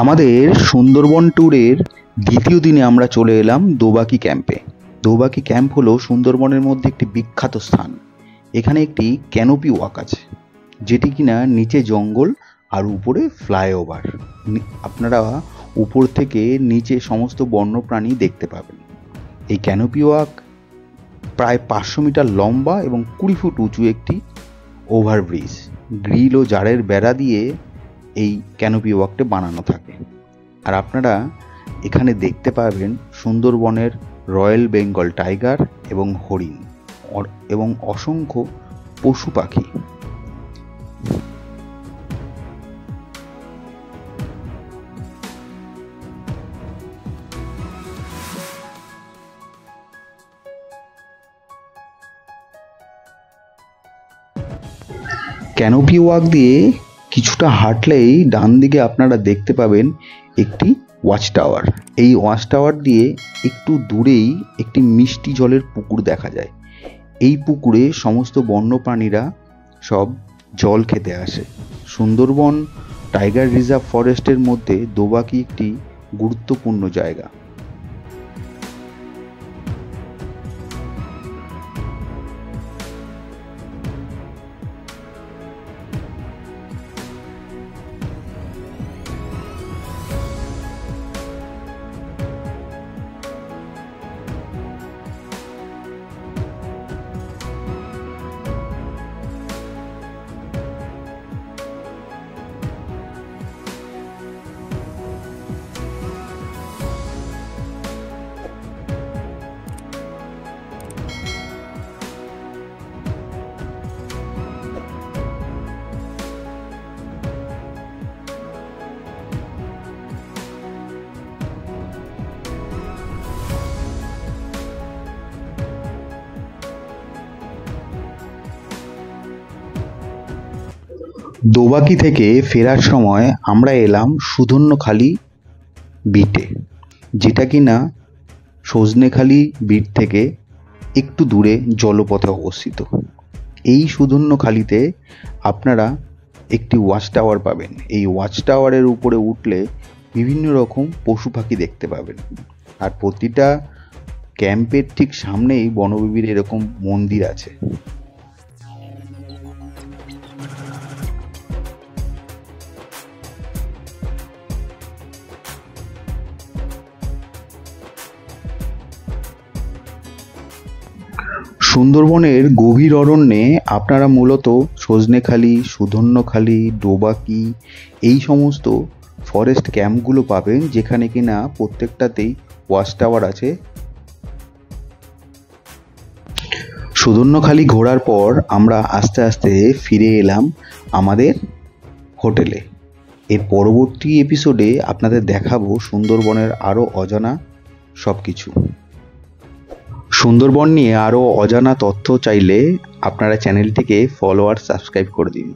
আমাদের সুন্দরবন ট্যুরের দ্বিতীয় দিনে আমরা চলে এলাম দোবাকি ক্যাম্পে। দোবাকি ক্যাম্প হলো সুন্দরবনের মধ্যে একটি বিখ্যাত স্থান। এখানে একটি ক্যানোপি ওয়াক আছে, যেটি কিনা নিচে জঙ্গল আর উপরে ফ্লাইওভার। আপনারা উপর থেকে নিচে সমস্ত বন্যপ্রাণী দেখতে পাবেন। এই ক্যানোপি ওয়াক প্রায় 500 মিটার লম্বা এবং 20 ফুট উঁচু একটি ওভারব্রিজ, গ্রিল ও জারের বেড়া দিয়ে এই ক্যানোপি ওয়াকটা বানানো থাকে। আর আপনারা এখানে দেখতে পাবেন সুন্দরবনের রয়্যাল বেঙ্গল টাইগার এবং হরিণ এবং অসংখ্য পশু পাখি। ক্যানোপি ওয়াক দিয়ে কিছুটা হাঁটলেই ডান দিকে আপনারা দেখতে পাবেন একটি ওয়াচ টাওয়ার। এই ওয়াচ টাওয়ার দিয়ে একটু দূরেই একটি মিষ্টি জলের পুকুর দেখা যায়। এই পুকুরে সমস্ত বন্যপ্রাণীরা সব জল খেতে আসে। সুন্দরবন টাইগার রিজার্ভ ফরেস্টের মধ্যে দোবাকি একটি গুরুত্বপূর্ণ জায়গা। দোবাকি থেকে ফেরার সময় আমরা এলাম সুধন্যখালি বিটে, যেটা কিনা সজনেখালি বিট থেকে একটু দূরে জলপথে অবস্থিত। এই সুধন্যখালিতে আপনারা একটি ওয়াচ টাওয়ার পাবেন। এই ওয়াচ টাওয়ারের উপরে উঠলে বিভিন্ন রকম পশু পাখি দেখতে পাবেন। আর প্রতিটা ক্যাম্পের ঠিক সামনেই বনবিবির এরকম মন্দির আছে। সুন্দরবনের গভীর অরণ্যে আপনারা মূলত সজনেখালি, সুধন্যখালি, দোবাকি এই সমস্ত ফরেস্ট ক্যাম্পগুলো পাবেন, যেখানে কিনা প্রত্যেকটাতেই ওয়াচ টাওয়ার আছে। সুধন্যখালি ঘোরার পর আমরা আস্তে আস্তে ফিরে এলাম আমাদের হোটেলে। এর পরবর্তী এপিসোডে আপনাদের দেখাবো সুন্দরবনের আরও অজানা সব কিছু। সুন্দরবন নিয়ে আরও অজানা তথ্য চাইলে আপনারা চ্যানেলটিকে ফলো আর সাবস্ক্রাইব করে দিন।